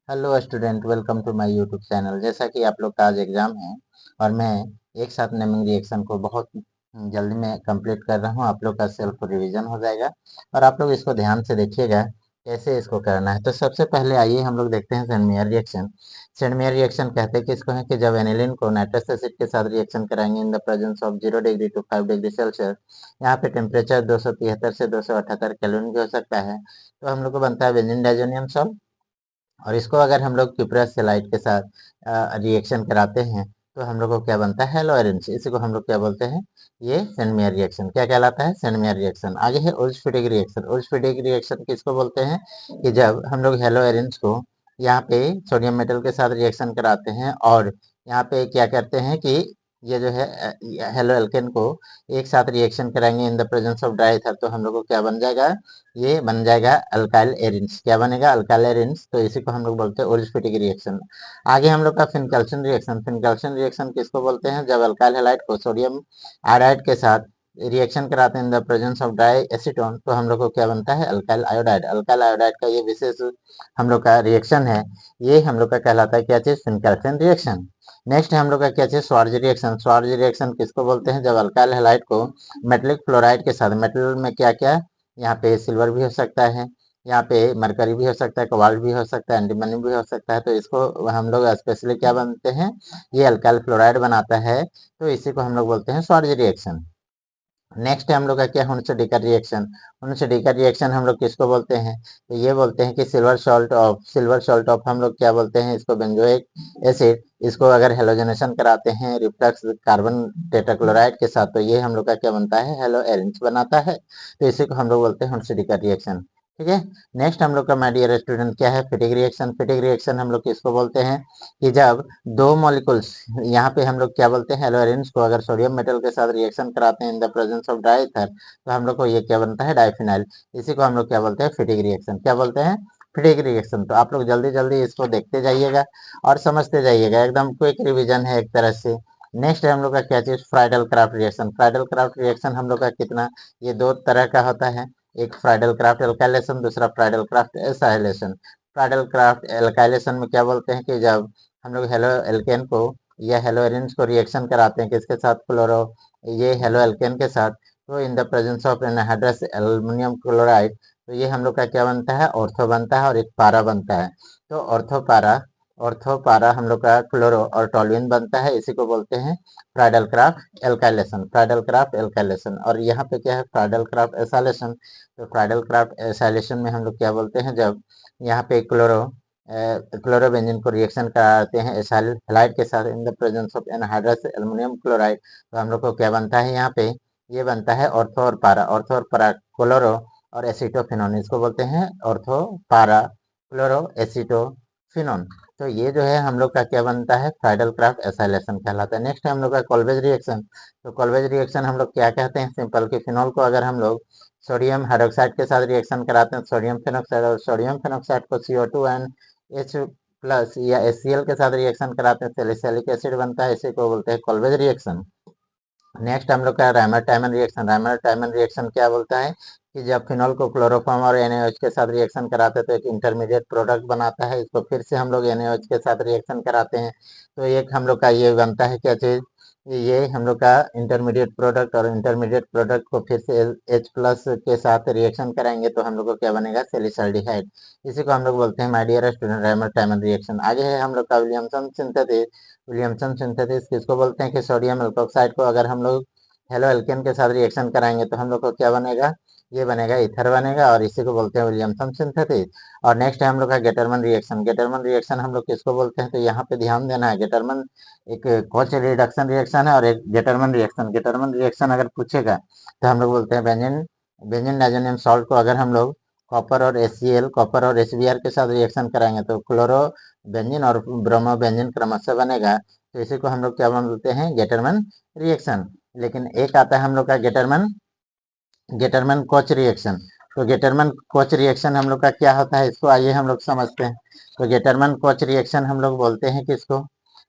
Hello student, welcome to my YouTube channel. जैसा कि आप लोग का आज एग्जाम है और मैं एक साथ नेमिंग रिएक्शन को बहुत जल्दी में कंप्लीट कर रहा हूं। आप लोग का सेल्फ रिवीजन हो जाएगा और आप लोग इसको ध्यान से देखिएगा कैसे इसको करना है। तो सबसे पहले आइए हम लोग देखते हैं सेंडमेयर रिएक्शन। सेंडमेयर रिएक्शन कहते हैं कि इसको है कि जब एनिलीन को नाइट्रस एसिड के साथ रिएक्शन कराएंगे in the presence of 0 degree to 5 degree Celsius. यहाँ पे टेम्परेचर 273 से 278 केल्विन भी हो सकता है। तो हम लोग को बनता है बेंजीन डाइज़ोनियम सॉल्ट। और इसको अगर हम लोग क्यूप्रस सेलाइट के साथ रिएक्शन कराते हैं तो हम लोग को क्या बनता है, हेलोएरिन्स। इसी को हम लोग क्या बोलते हैं, ये सेंडमेयर रिएक्शन क्या कहलाता है, सेंडमेयर रिएक्शन। आगे है उल्फस्टीडिंग रिएक्शन। उल्फस्टीडिंग रिएक्शन किसको बोलते हैं कि जब हम लोग हेलोएरिन्स को यहाँ पे सोडियम मेटल के साथ रिएक्शन कराते हैं और यहाँ पे क्या करते हैं कि ये जो है हेलो एल्केन को एक साथ रिएक्शन कराएंगे in the presence of dry ether, तो हम लोग को क्या बन जाएगा, ये बन जाएगा अल्काइल एरिन्स। क्या बनेगा, अल्काइल एरिन्स। तो इसी को हम लोग बोलते हैं उल्फस्फीटिक रिएक्शन। आगे हम लोग का फिनकल्सन रिएक्शन। फिनकल्सन रिएक्शन किसको बोलते हैं, जब अल्काइल हैलाइड को सोडियम आयोडाइड के साथ रिएक्शन कराते हैं in the presence of dry acetone, तो हम लोग को क्या बनता है, अल्काइल आयोडाइड। अल्काइल आयोडाइड का ये विशेष हम लोग का रिएक्शन है, ये हम लोग का कहलाता है क्या चीज, फिनकल्सन रिएक्शन। नेक्स्ट है हम लोग का क्या चीज, स्वार्ज रिएक्शन। स्वार्ज रिएक्शन किसको बोलते हैं, जब अल्काइल हैलाइड को मेटलिक फ्लोराइड के साथ, मेटल में क्या क्या, यहाँ पे सिल्वर भी हो सकता है, यहाँ पे मरकरी भी हो सकता है, कोबाल्ट भी हो सकता है, एंटीमनी भी हो सकता है। तो इसको हम लोग स्पेशली क्या बनते हैं, ये अल्काइल फ्लोराइड बनाता है। तो इसी को हम लोग बोलते हैं स्वार्ज रिएक्शन। नेक्स्ट है हम लोग का क्या, हुनसे-डिकर रिएक्शन। हुनसे-डिकर रिएक्शन हम लोग किसको बोलते हैं, तो ये बोलते हैं कि सिल्वर सॉल्ट ऑफ हम लोग क्या बोलते हैं इसको, बेंजोइक एसिड। इसको अगर हेलोजनेशन कराते हैं रिफ्लक्स कार्बन टेट्राक्लोराइड के साथ, तो ये हम लोग का क्या बनता है, हेलो एरिन्स बनाता है। तो इसी को हम लोग बोलते हैं हुनसे-डिकर रिएक्शन। ठीक है। नेक्स्ट हम लोग का माय डियर स्टूडेंट क्या है, फिटिक रिएक्शन। फिटिक रिएक्शन हम लोग किसको बोलते हैं कि जब दो मॉलिक्यूल्स, यहाँ पे हम लोग क्या बोलते हैं, हेलोएरिन्स को अगर सोडियम मेटल के साथ रिएक्शन कराते हैं in the presence of dry ether, तो हम लोग को ये क्या बनता है, डाइफिनाइल। इसी को हम लोग क्या बोलते हैं, फिटिक रिएक्शन। क्या बोलते हैं, फिटिक रिएक्शन। तो आप लोग जल्दी जल्दी इसको देखते जाइएगा और समझते जाइएगा, एकदम क्विक रिविजन है एक तरह से। नेक्स्ट है हम लोग का क्या चीज, Friedl craft reaction. Friedl craft reaction हम लोग का कितना, ये दो तरह का होता है। एक फ्राइडल क्राफ्ट एल्काइलेशन, दूसरा Friedl Crafts acylation. Friedl craft alkylation में क्या बोलते हैं कि जब हम लोग हेलो एल्केन को या हेलो एरिन्स को रिएक्शन कराते हैं किसके साथ, क्लोरो, ये हेलो एल्केन के साथ, तो इन the presence of anhydrous aluminium chloride, तो ये हम लोग का क्या बनता है, ऑर्थो बनता है और एक पारा बनता है। तो ऑर्थो पारा हम लोग का क्लोरो और टॉल्यूइन बनता है। इसी को बोलते हैं Friedl craft alkylation. Friedl craft alkylation. और यहाँ पे क्या है, फ्राइडल क्राफ्ट एसाइलेशन। तो फ्राइडल क्राफ्ट एसाइलेशन में हम लोग क्या बोलते हैं, जब यहाँ पे क्लोरोबेंजीन को रिएक्शन कराते हैं एसाइल हैलाइड के साथ इन the presence of anhydrous aluminium chloride, तो हम लोग को क्या बनता है, यहाँ पे ये बनता है ऑर्थो और पारा। ऑर्थो और पारा, क्लोरो और एसिटोफिनोन, इसको बोलते हैं ऑर्थो पारा क्लोरो एसिटोफिनोन। तो ये जो है हम लोग का क्या बनता है, फ्राइडल क्राफ्ट एसाइलेशन कहलाता है। नेक्स्ट है हम लोग का कॉल्वेज रिएक्शन। तो कॉल्वेज रिएक्शन हम लोग क्या कहते हैं, सिंपल कि फिनॉल को अगर हम लोग सोडियम हाइड्रोक्साइड के साथ रिएक्शन कराते हैं, सोडियम फेनोक्साइड, और सोडियम फेनोक्साइड को CO2 एंड H प्लस या HCl के साथ रिएक्शन कराते हैं, सैलिसिलिक एसिड बनता है। इसी को बोलते हैं कॉल्वेज रिएक्शन। नेक्स्ट हम लोग का Reimer Tiemann reaction. Reimer Tiemann reaction क्या बोलता है कि जब फिनॉल को क्लोरोफॉर्म और NaOH के साथ रिएक्शन कराते हैं तो एक इंटरमीडिएट प्रोडक्ट बनाता है। इसको फिर से हम लोग NaOH के साथ रिएक्शन कराते हैं, तो एक हम लोग का ये बनता है क्या चीज, ये हम लोग का इंटरमीडिएट प्रोडक्ट। और इंटरमीडिएट प्रोडक्ट को फिर से H प्लस के साथ रिएक्शन कराएंगे तो हम लोग को क्या बनेगा, सैलिसल्डिहाइड। इसी को हम लोग बोलते हैं my dear student Reimer Tiemann reaction. आगे है हम लोग का विलियमसन सिंथेसिस। विलियमसन सिंथेसिस किसको बोलते हैं कि सोडियम एल्कोक्साइड को अगर हम लोग हेलो एल्केन के साथ रिएक्शन कराएंगे तो हम लोग को क्या बनेगा, ये बनेगा ईथर बनेगा, और इसी को बोलते हैं विलियमसन सिंथेसिस। और नेक्स्ट है हम लोग का गेटरमन रिएक्शन। गेटरमन रिएक्शन हम लोग किसको बोलते हैं, तो यहाँ पे ध्यान देना है, गेटरमन एक कोच रिडक्शन रिएक्शन है और एक गेटरमन रिएक्शन। गेटरमन रिएक्शन अगर पूछेगा तो हम लोग बोलते हैं बेंजीन बेंजीन डाइज़ोनियम सॉल्ट को अगर हम लोग कॉपर और HBr के साथ रिएक्शन कराएंगे तो क्लोरो बेंजीन और ब्रोमो बेंजीन क्रमशः बनेगा। तो इसी को हम लोग क्या बोलते हैं, गेटरमन रिएक्शन। लेकिन एक आता है हम लोग का गेटरमन गेटरमन कोच रिएक्शन। तो गेटरमन कोच रिएक्शन हम लोग का क्या होता है, इसको आइए हम लोग समझते हैं। तो गेटरमन कोच रिएक्शन हम लोग बोलते हैं किसको,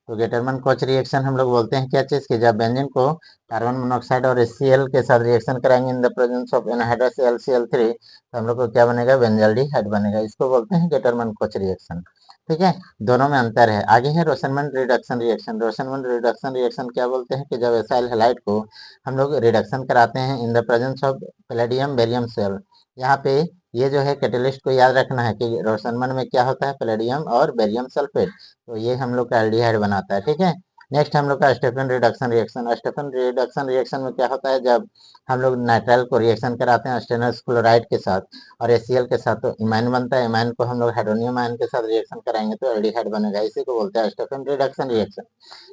तो गेटरमन कोच रिएक्शन हम लोग बोलते हैं क्या चीज की, जब बेंजीन को कार्बन मोनोऑक्साइड और HCl के साथ रिएक्शन कराएंगे in the presence of anhydrous LCl3, तो हम लोग को क्या बनेगा, बेंजल्डिहाइड बनेगा। इसको बोलते हैं गेटरमन कोच रिएक्शन। ठीक है, दोनों में अंतर है। आगे है रोशनमैन रिडक्शन रिएक्शन। रोशनमैन रिडक्शन रिएक्शन क्या बोलते हैं कि जब एसाइल हैलाइड को हम लोग रिडक्शन कराते हैं in the presence of palladium barium cell. यहाँ पे ये जो है कैटेलिस्ट को याद रखना है कि रोशनमैन में क्या होता है, पैलेडियम और बेरियम सल्फेट, तो ये हम लोग का एल्डिहाइड बनाता है। ठीक है, नेक्स्ट हम लोग का Stephen reduction reaction. Stephen reduction reaction में क्या होता है, जब हम लोग नाइट्राइल को रिएक्शन कराते हैं स्टेनस क्लोराइड के साथ और एसीएल के साथ, तो इमाइन बनता है। इमाइन को हम लोग हाइड्रोनियम आयन के साथ रिएक्शन कराएंगे तो एल्डिहाइड बनेगा, इसी को बोलते हैं स्टेफन रिडक्शन रिएक्शन।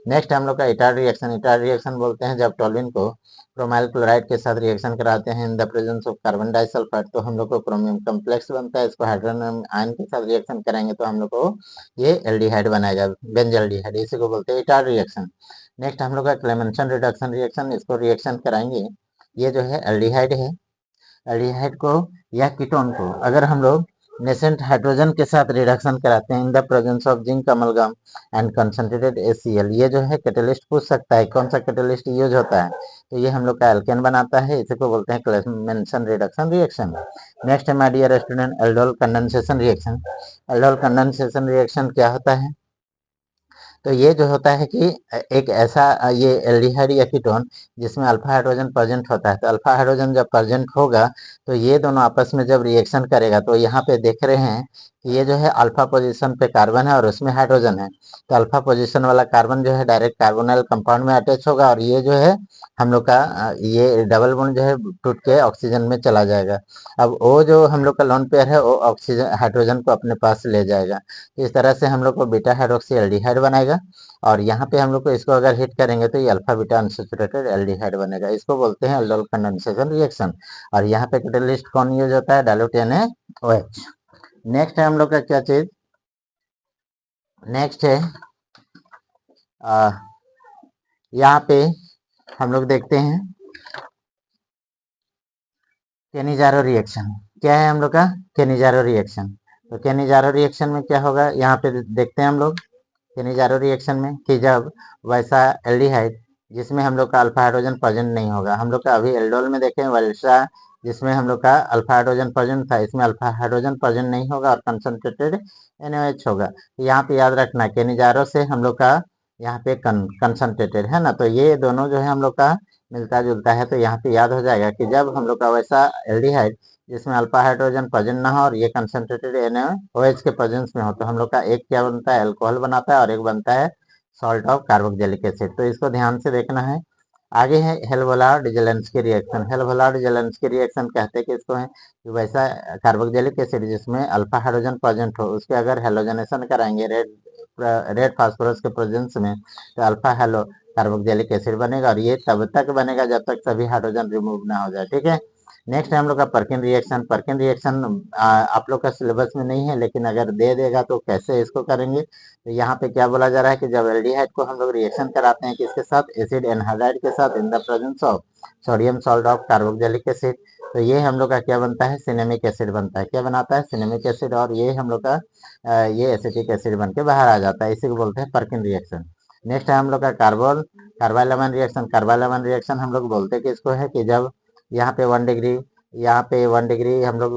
नेक्स्ट हम लोग का इटार रिएक्शन। इटार रिएक्शन बोलते हैं जब टोल्यूइन को क्रोमाइल क्लोराइड के साथ रिएक्शन कराते हैं in the presence of carbon disulphide, तो हम लोग को क्रोमियम कम्प्लेक्स बनता है। इसको हाइड्रोनियम आयन के साथ रिएक्शन करेंगे तो हम लोग को ये एल्डिहाइड बनाएगा, बेंजल्डिहाइड, इसी को बोलते हैं इटार रिएक्शन। नेक्स्ट हम लोग का क्लेमेंसन रिडक्शन रिएक्शन। इसको रिएक्शन कराएंगे, ये जो है एल्डिहाइड है। एल्डिहाइड को या कीटोन को अगर हम लोग नेसेंट हाइड्रोजन के साथ रिडक्शन कराते हैं in the presence of zinc amalgam and concentrated ACL, ये जो है कैटेलिस्ट पूछ सकता है कौन सा कैटेलिस्ट यूज होता है, तो ये हम लोग का एल्केन बनाता है, इसी को बोलते हैं क्लेमेंसन रिडक्शन रिएक्शन। नेक्स्ट है my dear student aldol condensation reaction. Aldol condensation reaction क्या होता है, तो ये जो होता है कि एक ऐसा ये एल्डिहाइड या कीटोन जिसमें अल्फा हाइड्रोजन प्रेजेंट होता है, तो अल्फा हाइड्रोजन जब प्रेजेंट होगा तो ये दोनों आपस में जब रिएक्शन करेगा, तो यहाँ पे देख रहे हैं कि ये जो है अल्फा पोजीशन पे कार्बन है और उसमें हाइड्रोजन है, तो अल्फा पोजीशन वाला कार्बन जो है डायरेक्ट कार्बोनाइल कंपाउंड में अटैच होगा और ये जो है हम लोग का ये डबल बॉन्ड जो है टूट के ऑक्सीजन में चला जाएगा। अब वो जो हम लोग का लोन पेयर है वो ऑक्सीजन हाइड्रोजन को अपने पास ले जाएगा, तो इस तरह से हम लोग को बीटा हाइड्रोक्सी एल्डिहाइड बनाएगा। और यहाँ पे हम लोग को इसको अगर हिट करेंगे तो ये अल्फा बीटा अनसैचुरेटेड एल्डिहाइड बनेगा, इसको बोलते हैं एल्डोल कंडेंसेशन रिएक्शन। और यहाँ पे कैटेलिस्ट कौन यूज होता है, डाइल्यूट NaOH। नेक्स्ट है हम लोग का क्या चीज, नेक्स्ट है यहाँ पे हम लोग देखते हैं केनिजारो रिएक्शन। क्या है हम लोग का केनिजारो रिएक्शन, तो केनिजारो रिएक्शन में क्या होगा यहाँ पे देखते हैं हम लोग केनिजारो रिएक्शन में कि जब वैसा एल्डिहाइड जिसमें हम लोग का अल्फा हाइड्रोजन प्रेजेंट नहीं होगा, हम लोग का अभी एल्डोल में देखें वैसा जिसमें हम लोग का अल्फा हाइड्रोजन प्रेजेंट था, इसमें अल्फा हाइड्रोजन प्रेजेंट नहीं होगा और कंसंट्रेटेड NaOH होगा। तो यहाँ पे याद रखना केनिजारो से हम लोग का यहाँ पे कंसंट्रेटेड है ना, तो ये दोनों जो है हम लोग का मिलता जुलता है, तो यहाँ पे याद हो जाएगा कि जब हम लोग का वैसा एल्डिहाइड जिसमें अल्फा हाइड्रोजन प्रेजेंट ना हो और ये कंसंट्रेटेड NaOH के प्रेजेंस में हो, तो हम लोग का एक क्या बनता है, अल्कोहल बनाता है और एक बनता है सॉल्ट ऑफ कार्बोक्सिलिक एसिड, तो इसको ध्यान से देखना है। आगे है हेल्वोलार्ड जेलेंस्की रिएक्शन। हेल्वोलार्ड जेलेंस्की रिएक्शन कहते हैं कि इसको है कि वैसा कार्बोक्सिलिक एसिड जिसमें अल्फा हाइड्रोजन प्रेजेंट हो उसके अगर हेलोजनेशन कराएंगे रेड फास्फोरस के प्रेजेंस में, तो अल्फा हेलो कार्बोक्सिलिक एसिड बनेगा और ये तब तक बनेगा जब तक सभी हाइड्रोजन रिमूव ना हो जाए। ठीक है, नेक्स्ट है हम लोग का पर्किन रिएक्शन। पर्किन रिएक्शन आप लोग का सिलेबस में नहीं है, लेकिन अगर दे देगा तो कैसे इसको करेंगे, तो यहाँ पे क्या बोला जा रहा है कि जब एल्डिहाइड को हम लोग रिएक्शन कराते हैं किसके साथ, एसिड एनहाइड्राइड के साथ इन the presence of sodium salt of carboxylic acid, तो ये हम लोग का क्या बनता है, सिनेमिक एसिड बनता है। क्या बनाता है, सिनेमिक एसिड, और ये हम लोग का ये एसिटिक एसिड बन के बाहर आ जाता है, इसी को बोलते हैं पर्किन रिएक्शन। नेक्स्ट है हम लोग का कार्बाइलमन रिएक्शन। कार्बाइलमन रिएक्शन हम लोग बोलते हैं कि इसको है कि जब यहाँ पे 1 डिग्री, यहाँ पे 1 डिग्री हम लोग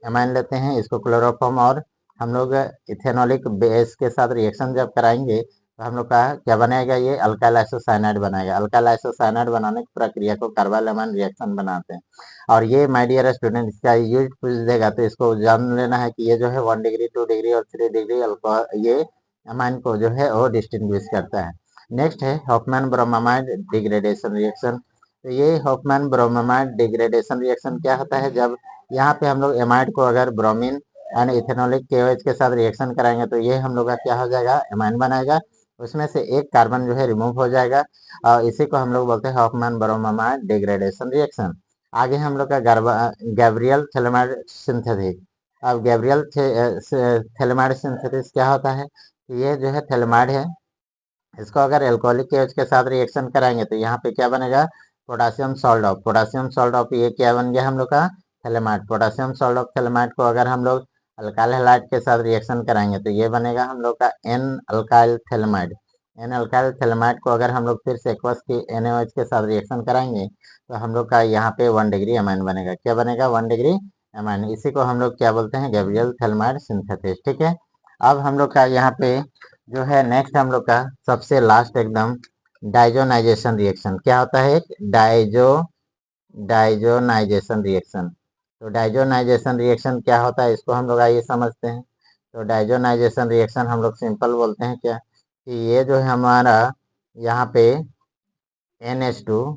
अमाइन लेते हैं, इसको क्लोरोफॉर्म और हम लोग इथेनॉलिक बेस के साथ रिएक्शन जब कराएंगे तो हम लोग का क्या बनेगा, ये अल्काइल आइसोसाइनाइड बनाएगा। अल्काइल आइसोसाइनाइड बनाने की प्रक्रिया को कार्बाइलमन रिएक्शन बनाते हैं। और ये माय डियर स्टूडेंट इसका यूज पूछ देगा तो इसको जान लेना है कि ये जो है 1 डिग्री, 2 डिग्री और 3 डिग्री अल्कोहल ये अमाइन को जो है वो डिस्टिंग्विश करता है। नेक्स्ट है हॉफमैन ब्रोमामाइड डिग्रेडेशन रिएक्शन। तो ये हॉफमैन ब्रोमामाइड डिग्रेडेशन रिएक्शन क्या होता है, जब यहाँ पे हम लोग एमाइड को अगर ब्रोमीन एंड इथेनॉलिक KOH के साथ रिएक्शन कराएंगे तो ये हम लोग का क्या हो जाएगा, एमाइन बनाएगा, उसमें से एक कार्बन जो है रिमूव हो जाएगा और इसी को हम लोग बोलते हैं हॉफमैन ब्रोमामाइड डिग्रेडेशन रिएक्शन। आगे हम लोग का गैब्रियल थैलेमाइड सिंथेसिस। अब गैब्रियल थैलेमाइड सिंथेसिस क्या होता है, ये जो है थैलेमाइड है, इसको अगर एल्कोहलिक KOH के साथ रिएक्शन कराएंगे तो यहाँ पे क्या बनेगा, potassium salt of, potassium salt of ये क्या बन गया हम लोग का, phthalimide. Potassium salt of phthalimide को अगर हम लोग अल्काइल हैलाइड के साथ रिएक्शन कराएंगे तो ये बनेगा हम लोग का N alkyl phthalimide. N alkyl phthalimide को अगर हम लोग फिर से एक्वस की NaOH के साथ रिएक्शन कराएंगे तो हम लोग का यहाँ पे 1 डिग्री अमाइन बनेगा। क्या बनेगा, 1 डिग्री अमाइन, इसी को हम लोग क्या बोलते हैं, गैब्रियल थैलेमाइड सिंथेसिस। ठीक है, अब हम लोग का यहाँ पे जो है नेक्स्ट हम लोग का सबसे लास्ट एकदम डाइजोनाइजेशन रिएक्शन क्या होता है, एक डाइजोनाइजेशन रिएक्शन। तो डाइजोनाइजेशन रिएक्शन क्या होता है इसको हम लोग आइए समझते हैं। तो डाइजोनाइजेशन रिएक्शन हम लोग सिंपल बोलते हैं क्या, कि ये जो है हमारा यहाँ पे NH2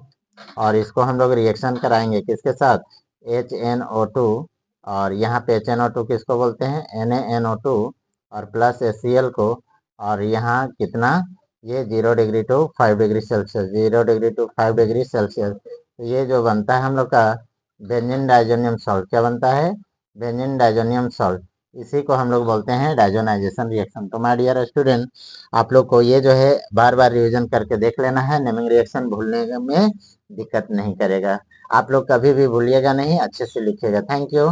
और इसको हम लोग रिएक्शन कराएंगे किसके साथ, HNO2, और यहाँ पे HNO2 किसको बोलते हैं, NaNO2, और प्लस HCl को, और यहाँ कितना, ये 0 degree to 5 degree Celsius, 0 degree to 5 degree Celsius. तो ये जो बनता है हम लोग का बेंजीन डाइजोनियम सॉल्ट, क्या बनता है, बेंजीन डाइजोनियम सॉल्ट। इसी को हम लोग बोलते हैं डाइजोनाइजेशन रिएक्शन। तो माय डियर स्टूडेंट, आप लोग को ये जो है बार बार रिवीजन करके देख लेना है, नेमिंग रिएक्शन भूलने में दिक्कत नहीं करेगा। आप लोग कभी भी भूलिएगा नहीं, अच्छे से लिखिएगा। Thank you.